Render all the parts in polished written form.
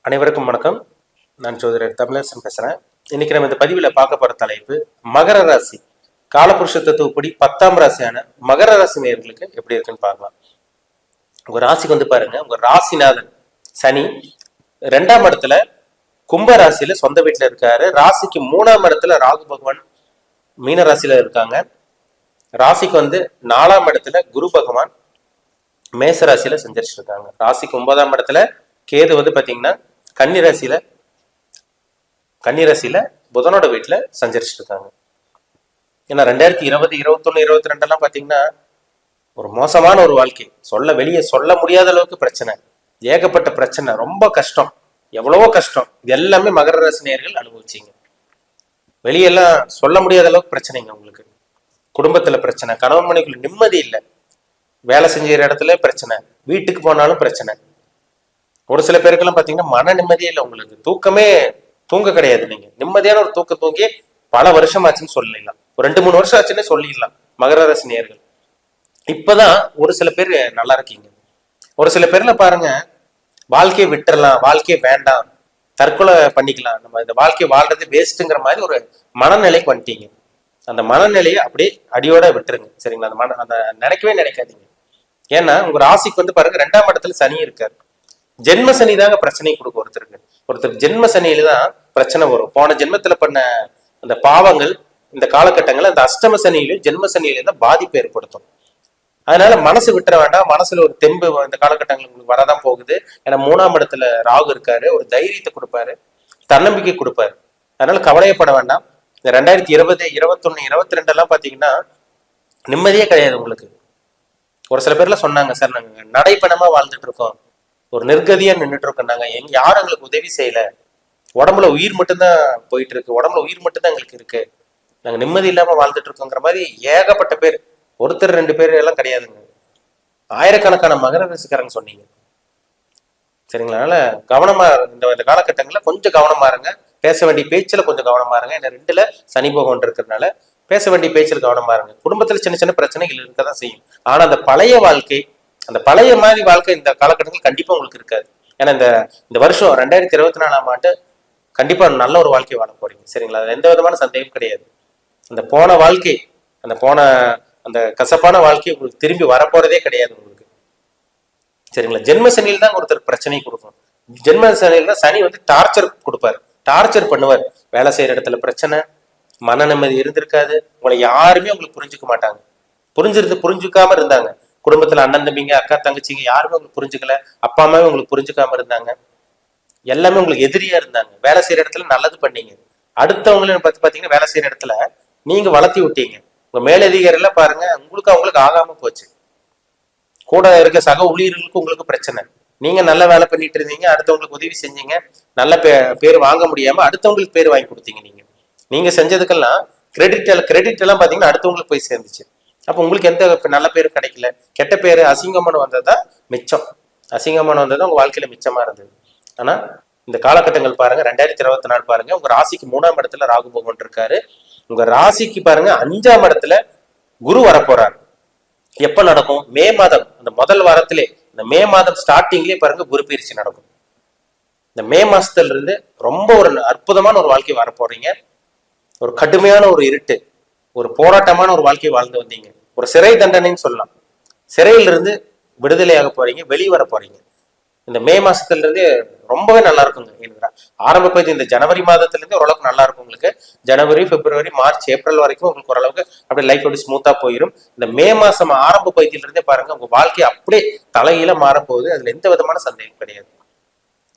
அனைவருக்கும் வணக்கம். நான் ஜோதிடர் தமிழரசன் பேசுறேன். இன்னைக்கு நம்ம இந்த பதிவில் பார்க்க போற தலைப்பு மகர ராசி. காலபுருஷ தத்துவப்படி 10ஆம் ராசியான மகர ராசி நேயர்களுக்கு எப்படி இருக்குன்னு பார்க்கலாம். உங்க ராசிக்கு வந்து பாருங்க, உங்க ராசிநாதன் சனி 2ஆம் இடத்துல கும்ப ராசியில சொந்த வீட்டுல இருக்காரு. ராசிக்கு 3ஆம் இடத்துல ராகு பகவான் மீன ராசியில இருக்காங்க. ராசிக்கு வந்து 4ஆம் இடத்துல குரு பகவான் மேச ராசியில செஞ்சிருச்சு இருக்காங்க. ராசிக்கு 9ஆம் இடத்துல கேது வந்து பாத்தீங்கன்னா கன்னிராசியில புதனோட வீட்டுல சஞ்சரிச்சுட்டு இருக்காங்க. ஏன்னா 2020, 21, 22 எல்லாம் பாத்தீங்கன்னா ஒரு மோசமான ஒரு வாழ்க்கை. வெளியே சொல்ல முடியாத அளவுக்கு பிரச்சனை, ஏகப்பட்ட பிரச்சனை, ரொம்ப கஷ்டம், எவ்வளவோ கஷ்டம். இது எல்லாமே மகர ராசி நேயர்கள் அனுபவிச்சீங்க. வெளியெல்லாம் சொல்ல முடியாத அளவுக்கு பிரச்சனைங்க. உங்களுக்கு குடும்பத்துல பிரச்சனை, கணவன் மனைவிக்குள்ள நிம்மதி இல்லை, வேலை செஞ்ச இடத்துல பிரச்சனை, வீட்டுக்கு போனாலும் பிரச்சனை. ஒரு சில பேருக்கெல்லாம் பாத்தீங்கன்னா மன நிம்மதியே இல்லை. உங்களுக்கு தூங்க கிடையாது. நீங்க நிம்மதியான ஒரு தூக்கம் தூங்கி பல வருஷம் ஆச்சுன்னு சொல்லிடலாம். ஒரு 2-3 வருஷம் ஆச்சுன்னு சொல்லிடலாம் மகர ராசி நேயர்கள். இப்பதான் ஒரு சில பேர் நல்லா இருக்கீங்க. ஒரு சில பேர்ல பாருங்க, வாழ்க்கையை விட்டுறலாம், வாழ்க்கையை வேண்டாம், தற்கொலை பண்ணிக்கலாம், நம்ம இந்த வாழ்க்கையை வாழ்றது வேஸ்ட்டுங்கிற மாதிரி ஒரு மனநிலைக்கு வந்துட்டீங்க. அந்த மனநிலையை அப்படியே அடியோட விட்டுருங்க, சரிங்களா? அந்த நினைக்கவே நினைக்காதீங்க. ஏன்னா உங்க ராசிக்கு வந்து பாருங்க 2ஆம் இடத்துல சனி இருக்காரு. ஜென்ம சனி தாங்க பிரச்சனை கொடுக்கும் ஒருத்தருக்கு ஜென்ம சனியில தான் பிரச்சனை வரும். போன ஜென்மத்துல பண்ண அந்த பாவங்கள் இந்த காலகட்டங்கள் அந்த அஷ்டம சனியிலும் ஜென்ம சனியிலும் தான் பாதிப்பு ஏற்படுத்தும். அதனால மனசு விட்டுற வேண்டாம். மனசுல ஒரு தெம்பு இந்த காலகட்டங்கள் உங்களுக்கு வரதான் போகுது. ஏன்னா 3ஆம் இடத்துல ராகு இருக்காரு, ஒரு தைரியத்தை கொடுப்பாரு, தன்னம்பிக்கை கொடுப்பாரு. அதனால கவலையப்பட வேண்டாம். இந்த 2020, 21, 22 எல்லாம் பாத்தீங்கன்னா நிம்மதியே கிடையாது உங்களுக்கு. ஒரு சில பேர்லாம் சொன்னாங்க, சார் நாங்க நடைப்பணமா வாழ்ந்துட்டு இருக்கோம், ஒரு நிர்கதியா நின்றுட்டு இருக்கோம், நாங்க யாரும் எங்களுக்கு உதவி செய்யல, உடம்புல உயிர் மட்டும்தான் போயிட்டு இருக்கு, உடம்புல உயிர் மட்டும்தான் எங்களுக்கு இருக்கு, நாங்க நிம்மதி இல்லாம வாழ்ந்துட்டு இருக்கோங்கிற மாதிரி ஏகப்பட்ட பேர், ஒருத்தர் 2 பேர் எல்லாம் கிடையாதுங்க. ஆயிரக்கணக்கான மகர ராசிக்காரங்க சொன்னீங்க, சரிங்களா? அதனால கவனமா இந்த காலகட்டங்கள்ல கொஞ்சம் கவனமா இருங்க. பேச வேண்டிய பேச்சுல கொஞ்சம் கவனமா இருங்க. ஏன்னா 2ல சனி பகவான் இருக்கிறதுனால பேச வேண்டிய பேச்சில் கவனமா இருங்க. குடும்பத்துல சின்ன சின்ன பிரச்சனைகள் இருக்கதான் செய்யும். ஆனா அந்த பழைய வாழ்க்கை, அந்த பழைய மாதிரி வாழ்க்கை இந்த காலகட்டத்தில் கண்டிப்பா உங்களுக்கு இருக்காது. ஏன்னா இந்த வருஷம் 2024ஆம் ஆண்டு கண்டிப்பா நல்ல ஒரு வாழ்க்கை வாழ போறீங்க, சரிங்களா? அதுல எந்த விதமான சந்தேகம் கிடையாது. அந்த போன வாழ்க்கை, அந்த கசப்பான வாழ்க்கை உங்களுக்கு திரும்பி வரப்போறதே கிடையாது உங்களுக்கு, சரிங்களா? ஜென்ம சனியில் தான் ஒருத்தர் பிரச்சனை கொடுக்கும். ஜென்ம சனியில் தான் சனி வந்து டார்ச்சர் கொடுப்பாரு, டார்ச்சர் பண்ணுவார். வேலை செய்யற இடத்துல பிரச்சனை, மன நிம்மதி இருந்திருக்காது. உங்களை யாருமே உங்களுக்கு புரிஞ்சுக்க மாட்டாங்க. புரிஞ்சுக்காம இருந்தாங்க. குடும்பத்துல அண்ணன் தம்பிங்க, அக்கா தங்கச்சிங்க யாருமே உங்களுக்கு புரிஞ்சுக்கல. அப்பா அம்மாவே உங்களுக்கு புரிஞ்சுக்காம இருந்தாங்க. எல்லாமே உங்களுக்கு எதிரியா இருந்தாங்க. வேலை செய்யற இடத்துல நல்லது பண்ணீங்க, அடுத்தவங்களும் பாத்தீங்கன்னா வேலை செய்யற இடத்துல நீங்க வளர்த்தி விட்டீங்க. உங்க மேலதிகாரி எல்லாம் பாருங்க, அவங்களுக்கு ஆகாம போச்சு. கூட இருக்க சக ஊழியர்களுக்கு உங்களுக்கு பிரச்சனை. நீங்க நல்ல வேலை பண்ணிட்டு இருந்தீங்க, அடுத்தவங்களுக்கு உதவி செஞ்சீங்க, நல்ல பேர் வாங்க முடியாம அடுத்தவங்களுக்கு பேர் வாங்கி கொடுத்தீங்க. நீங்க செஞ்சதுக்கெல்லாம் கிரெடிட் எல்லாம் பாத்தீங்கன்னா அடுத்தவங்களுக்கு போய் சேர்ந்துச்சு. அப்ப உங்களுக்கு எந்த நல்ல பேரும் கிடைக்கல, கெட்ட பேரு அசிங்கமான வந்ததுதான் மிச்சம். அசிங்கமான வந்ததுதான் உங்க வாழ்க்கையில மிச்சமா இருந்தது. ஆனா இந்த காலகட்டங்கள் பாருங்க, 2024 பாருங்க, உங்க ராசிக்கு 3ஆம் இடத்துல ராகு பகவான் இருக்காரு. உங்க ராசிக்கு பாருங்க 5ஆம் இடத்துல குரு வரப்போறாரு. எப்ப நடக்கும்? மே மாதம், அந்த முதல் வாரத்திலே, இந்த மே மாதம் ஸ்டார்டிங்லேயே பாருங்க குரு பயிற்சி நடக்கும். இந்த மே மாசத்துல இருந்து ரொம்ப ஒரு அற்புதமான ஒரு வாழ்க்கை வர போறீங்க. ஒரு கடுமையான ஒரு இருட்டு, ஒரு போராட்டமான ஒரு வாழ்க்கையை வாழ்ந்து வந்தீங்க. ஒரு சிறை தண்டனைன்னு சொல்லலாம். சிறையிலிருந்து விடுதலையாக போறீங்க, வெளியே வர போறீங்க. இந்த மே மாசத்துல இருந்து ரொம்பவே நல்லா இருக்குங்க. ஆரம்ப பகுதி இந்த ஜனவரி மாதத்துல இருந்து ஓரளவுக்கு நல்லா இருக்கும் உங்களுக்கு. ஜனவரி, பிப்ரவரி, மார்ச், ஏப்ரல் வரைக்கும் உங்களுக்கு ஓரளவுக்கு அப்படியே லைஃப் அப்படி ஸ்மூத்தா போயிடும். இந்த மே மாசம் ஆரம்ப பகுதியில இருந்தே பாருங்க, உங்க வாழ்க்கை அப்படியே தலையில மாறப்போகுது. அதுல எந்த விதமான சந்தேகம் கிடையாது.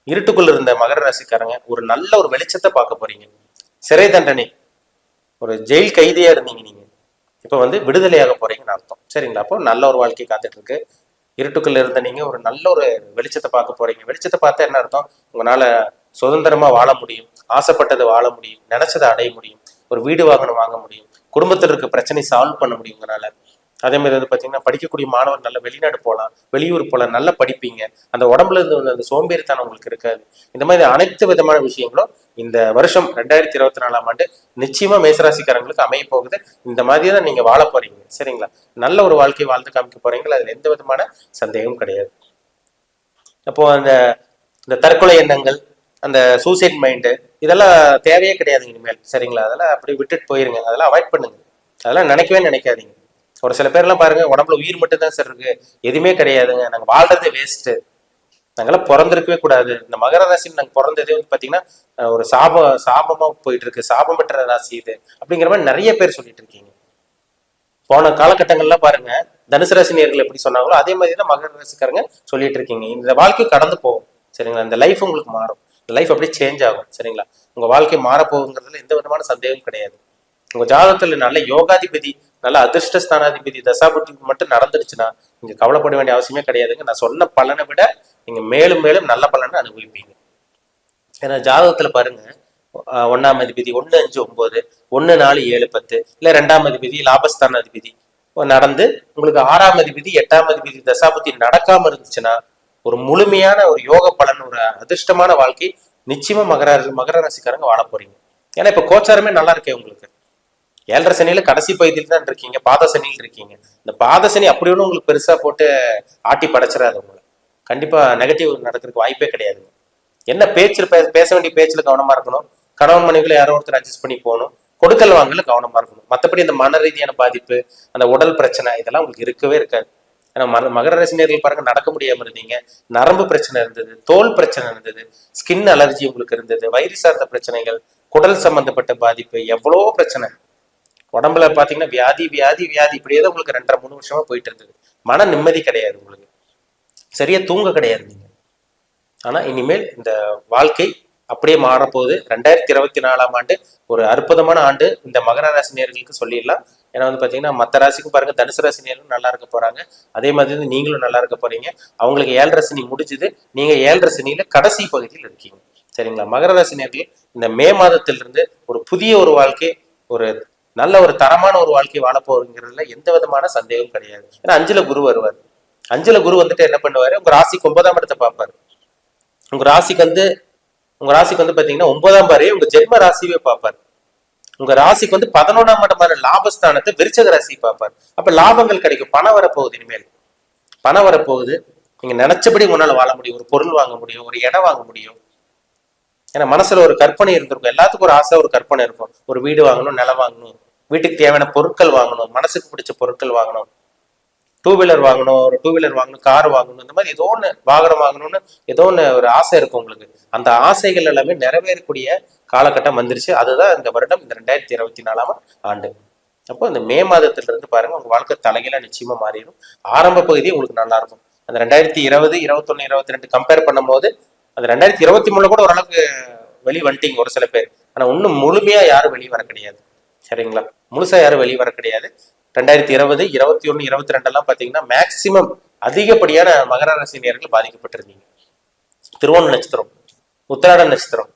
இருட்டுக்குள்ள இருந்த மகர ராசிக்காரங்க ஒரு நல்ல ஒரு வெளிச்சத்தை பார்க்க போறீங்க. சிறை தண்டனை, ஒரு ஜெயில் கைதியா இருந்தீங்க, நீங்க இப்ப வந்து விடுதலையாக போறீங்கன்னு அர்த்தம், சரிங்களா? அப்போ நல்ல ஒரு வாழ்க்கை காத்துட்டு இருக்கு. இருட்டுக்குள்ள இருந்த நீங்க ஒரு நல்ல ஒரு வெளிச்சத்தை பார்க்க போறீங்க. வெளிச்சத்தை பார்த்தா என்ன அர்த்தம்? உங்களால சுதந்திரமா வாழ முடியும், ஆசைப்பட்டதை வாழ முடியும், நினைச்சதை அடைய முடியும், ஒரு வீடு வாங்க முடியும், குடும்பத்தில் இருக்க பிரச்சனை சால்வ் பண்ண முடியும் உங்களால. அதே மாதிரி வந்து பாத்தீங்கன்னா படிக்கக்கூடிய மாணவர் நல்ல வெளிநாடு போகலாம், வெளியூர் போகலாம், நல்லா படிப்பீங்க. அந்த உடம்புல இருந்து அந்த சோம்பேறித்தனம் உங்களுக்கு இருக்காது. இந்த மாதிரி அனைத்து விதமான விஷயங்களும் இந்த வருஷம் 2024ஆம் ஆண்டு நிச்சயமா மேசராசிக்காரங்களுக்கு அமைய போகுது. இந்த மாதிரி தான் நீங்க வாழ போறீங்க, சரிங்களா? நல்ல ஒரு வாழ்க்கையை வாழ்ந்து காமிக்க போறீங்களா, அதுல எந்த விதமான சந்தேகமும் கிடையாது. அப்போ இந்த தற்கொலை எண்ணங்கள், அந்த சூசைட் மைண்டு இதெல்லாம் தேவையே கிடையாதுங்க இனிமேல். சரிங்களா? அதெல்லாம் அப்படி விட்டுட்டு போயிருங்க. அதெல்லாம் அவாய்ட் பண்ணுங்க. அதெல்லாம் நினைக்கவே நினைக்காதீங்க. ஒரு சில பேர்லாம் பாருங்க, உடம்புல உயிர் மட்டும் தான் சார் இருக்கு, எதுவுமே கிடையாதுங்க, நாங்க வாழ்றதே வேஸ்ட்டு, நாங்கெல்லாம் பிறந்திருக்கவே கூடாது, இந்த மகர ராசின்னு நாங்கள் பிறந்ததே வந்து பார்த்தீங்கன்னா ஒரு சாபமாக போயிட்டு இருக்கு, சாபம் பெற்ற ராசி இது அப்படிங்கிற மாதிரி நிறைய பேர் சொல்லிட்டு இருக்கீங்க. போன காலகட்டங்கள்லாம் பாருங்க, தனுசு ராசி நேர்கள் எப்படி சொன்னாங்களோ அதே மாதிரி தான் மகர ராசிக்காரங்க சொல்லிட்டு இருக்கீங்க. இந்த வாழ்க்கை கடந்து போகும். சரிங்களா? இந்த லைஃப் உங்களுக்கு மாறும். இந்த லைஃப் அப்படியே சேஞ்ச் ஆகும். சரிங்களா? உங்க வாழ்க்கை மாறப்போகுங்கிறதுல எந்த விதமான சந்தேகம் கிடையாது. உங்க ஜாதகத்துல நல்ல யோகாதிபதி, நல்ல அதிர்ஷ்ட ஸ்தானாதிபதி தசாபுத்தி மட்டும் நடந்துடுச்சுன்னா நீங்க கவலைப்பட வேண்டிய அவசியமே கிடையாதுங்க. நான் சொன்ன பலனை விட நீங்க மேலும் மேலும் நல்ல பலனை அனுபவிப்பீங்க. ஏன்னா ஜாதகத்துல பாருங்க, 1ஆம் அதிபதி 1, 5, 9, 1, 4, 7, 10, இல்ல 2ஆம் அதிபதி லாபஸ்தான அதிபதி நடந்து உங்களுக்கு 6ஆம் அதிபதி 8ஆம் அதிபதி தசாபுத்தி நடக்காம இருந்துச்சுன்னா ஒரு முழுமையான ஒரு யோக பலன், ஒரு அதிர்ஷ்டமான வாழ்க்கை நிச்சயமா மகர ராசிக்காரங்க வாழ போறீங்க. ஏன்னா இப்ப கோச்சாரமே நல்லா இருக்கே உங்களுக்கு. 7.5 சனியில கடைசி பகுதியில் தான் இருக்கீங்க, பாத சனியில் இருக்கீங்க. இந்த பாத சனி அப்படி ஒன்றும் உங்களுக்கு பெருசா போட்டு ஆட்டி படைச்சிடாது. உங்களை கண்டிப்பா நெகட்டிவ் நடக்கிறதுக்கு வாய்ப்பே கிடையாது. என்ன பேச வேண்டிய பேச்சுல கவனமா இருக்கணும். கணவன் மனைவிகளை யாரோ ஒருத்தர் அட்ஜஸ்ட் பண்ணி போகணும். கொடுக்கல் வாங்கல கவனமா இருக்கணும். மற்றபடி இந்த மன ரீதியான பாதிப்பு, அந்த உடல் பிரச்சனை இதெல்லாம் உங்களுக்கு இருக்கவே இருக்காது. ஏன்னா மகர ராசினியர்கள் பாருங்க, நடக்க முடியாம இருந்தீங்க, நரம்பு பிரச்சனை இருந்தது, தோல் பிரச்சனை இருந்தது, ஸ்கின் அலர்ஜி உங்களுக்கு இருந்தது, வயிறு சார்ந்த பிரச்சனைகள், குடல் சம்பந்தப்பட்ட பாதிப்பு, எவ்வளவோ பிரச்சனை உடம்புல பாத்தீங்கன்னா வியாதி வியாதி வியாதி இப்படியே தான் உங்களுக்கு 2.5-3 வருஷமா போயிட்டு இருந்தது. மன நிம்மதி கிடையாது உங்களுக்கு, சரியா தூங்க கிடையாது நீங்க. ஆனா இனிமேல் இந்த வாழ்க்கை அப்படியே மாறப்போகுது. 2024ஆம் ஆண்டு ஒரு அற்புதமான ஆண்டு இந்த மகர ராசி நேயர்களுக்கு சொல்லிடலாம். ஏன்னா வந்து பாத்தீங்கன்னா மற்ற ராசிக்கும் பாருங்க, தனுசு ராசி நேயர்களும் நல்லா இருக்க போறாங்க, அதே மாதிரி வந்து நீங்களும் நல்லா இருக்க போறீங்க. அவங்களுக்கு 7.5 சனி முடிஞ்சுது, நீங்க 7.5 சனியில கடைசி பகுதியில் இருக்கீங்க. சரிங்களா? மகர ராசி நேயர்கள் இந்த மே மாதத்திலிருந்து ஒரு புதிய ஒரு வாழ்க்கை, ஒரு நல்ல ஒரு தரமான ஒரு வாழ்க்கை வாழ போறதுங்கிறதுல எந்த விதமான சந்தேகம் கிடையாது. ஏன்னா 5ல குரு வருவார். 5ல குரு வந்துட்டு என்ன பண்ணுவாரு, உங்க ராசிக்கு 9ஆம் இடத்தை பார்ப்பாரு. உங்க ராசிக்கு வந்து பாத்தீங்கன்னா 9ஆம் பாரு உங்க ஜென்ம ராசியே பார்ப்பாரு. உங்க ராசிக்கு வந்து 11ஆம் இடமான லாபஸ்தானத்தை விருச்சக ராசி பார்ப்பாரு. அப்ப லாபங்கள் கிடைக்கும், பணம் வரப்போகுது. இனிமேல் பணம் வரப்போகுது. நீங்க நினைச்சபடி உங்களால வாழ முடியும், ஒரு பொருள் வாங்க முடியும், ஒரு இடம் வாங்க முடியும். ஏன்னா மனசுல ஒரு கற்பனை இருந்திருக்கும், எல்லாத்துக்கும் ஒரு ஆசை, ஒரு கற்பனை இருக்கும். ஒரு வீடு வாங்கணும், நிலம் வாங்கணும், வீட்டுக்கு தேவையான பொருட்கள் வாங்கணும், மனசுக்கு பிடிச்ச பொருட்கள் வாங்கணும், 2 வீலர் வாங்கணும், ஒரு 2 வீலர் வாங்கணும், கார் வாங்கணும், இந்த மாதிரி ஏதோ ஒன்று வாகனம் வாங்கணும்னு ஏதோ ஒன்று ஒரு ஆசை இருக்கும் உங்களுக்கு. அந்த ஆசைகள் எல்லாமே நிறைவேறக்கூடிய காலகட்டம் வந்துருச்சு. அதுதான் இந்த வருடம், இந்த 2024ஆம் ஆண்டு. அப்போ இந்த மே மாதத்திலிருந்து பாருங்க, உங்க வாழ்க்கை தலைகீழா நிச்சயமா மாறிடும். ஆரம்ப பகுதி உங்களுக்கு நல்லா இருக்கும். அந்த 2020, 21, 22 கம்பேர் பண்ணும் போது அந்த 2023 கூட ஓரளவுக்கு வெளியே வந்துட்டீங்க ஒரு சில பேர். ஆனா இன்னும் முழுமையா யாரும் வெளியே வர கிடையாது. சரிங்களா? முழுசா யாரும் வெளியே வர கிடையாது. 2020, 21, 22 எல்லாம் பாத்தீங்கன்னா மேக்சிமம் அதிகப்படியான மகர ராசி நேயர்கள் பாதிக்கப்பட்டிருந்தீங்க. திருவோண நட்சத்திரம், உத்திராட நட்சத்திரம்,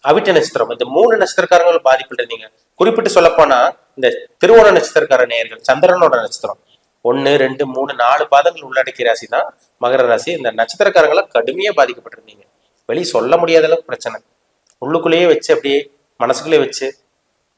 அவிட்ட நட்சத்திரம், இந்த 3 நட்சத்திரக்காரங்களும் பாதிப்பட்டிருந்தீங்க. குறிப்பிட்டு சொல்ல போனா இந்த திருவோண நட்சத்திரக்கார நேயர்கள், சந்திரனோட நட்சத்திரம் 1, 2, 3, 4 பாதங்கள் உள்ளடக்கிய ராசி தான் மகர ராசி. இந்த நட்சத்திரக்காரங்கள கடுமையா பாதிக்கப்பட்டிருந்தீங்க. வெளியே சொல்ல முடியாத அளவுக்கு பிரச்சனை, உள்ளுக்குள்ளேயே வச்சு அப்படியே மனசுக்குள்ளே வச்சு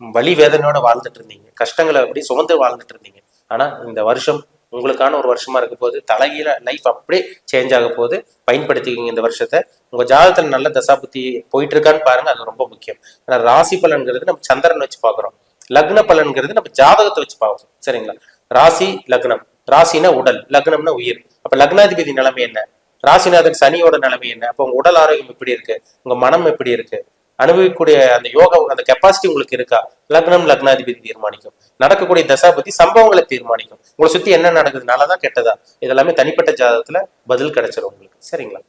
வலி வேதனையோட வாழ்ந்துட்டு இருந்தீங்க, கஷ்டங்களை அப்படி சுமந்து வாழ்ந்துட்டு இருந்தீங்க. ஆனா இந்த வருஷம் உங்களுக்கான ஒரு வருஷமா இருக்க போது, தலைகீழ லைஃப் அப்படியே சேஞ்ச் ஆக போகுது. பயன்படுத்திக்கிங்க இந்த வருஷத்தை. உங்க ஜாதகத்துல நல்ல தசாபுத்தி போயிட்டு இருக்கான்னு பாருங்க, அது ரொம்ப முக்கியம். ஏன்னா ராசி பலன்கிறது நம்ம சந்திரன் வச்சு பாக்குறோம், லக்ன பலன்கிறது நம்ம ஜாதகத்தை வச்சு பார்க்கணும். சரிங்களா? ராசி லக்னம், ராசினா உடல், லக்னம்னா உயிர். அப்ப லக்னாதிபதி நிலைமை என்ன, ராசிநாதன் சனியோட நிலைமை என்ன, அப்ப உங்க உடல் ஆரோக்கியம் எப்படி இருக்கு, உங்க மனம் எப்படி இருக்கு, அனுபவிக்கக்கூடிய அந்த யோகா, அந்த கெப்பாசிட்டி உங்களுக்கு இருக்கா, லக்னம் லக்னாதிபதி தீர்மானிக்கும். நடக்கக்கூடிய தசாபதி சம்பவங்களை தீர்மானிக்கும். உங்களை சுத்தி என்ன நடக்குது, நல்லதா கெட்டதா, இதெல்லாமே தனிப்பட்ட ஜாதகத்துல பதில் கிடைச்சிடும் உங்களுக்கு. சரிங்களா?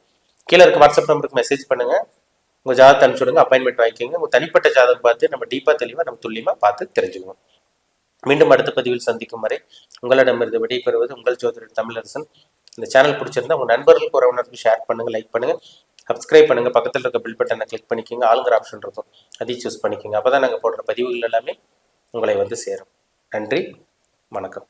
கீழே இருக்க வாட்ஸ்அப் நம்பருக்கு மெசேஜ் பண்ணுங்க, உங்க ஜாதகத்தை அனுப்பிச்சுடுங்க, அப்பாயின்மெண்ட் வாங்கிக்கோங்க. உங்க தனிப்பட்ட ஜாதகம் பார்த்து நம்ம டீப்பா தெளிவா நம்ம துல்லியமா பார்த்து தெரிஞ்சுக்குவோம். மீண்டும் அடுத்த பதிவில் சந்திக்கும் வரை உங்களிடமிருந்து விடைபெறுவது உங்கள் ஜோதிடர் தமிழரசன். இந்த சேனல் பிடிச்சிருந்தா உங்க நண்பர்களுக்கு உறவினருக்கு ஷேர் பண்ணுங்க, லைக் பண்ணுங்க, சப்ஸ்கிரைப் பண்ணுங்க. பக்கத்தில் இருக்க பில் பட்டனை கிளிக் பண்ணிக்கோங்க, ஆளுங்கிற ஆப்ஷன் இருக்கும், அதையும் சூஸ் பண்ணிக்கோங்க. அப்பதான் நாங்கள் போடுற பதிவுகள் எல்லாமே உங்களை வந்து சேரும். நன்றி, வணக்கம்.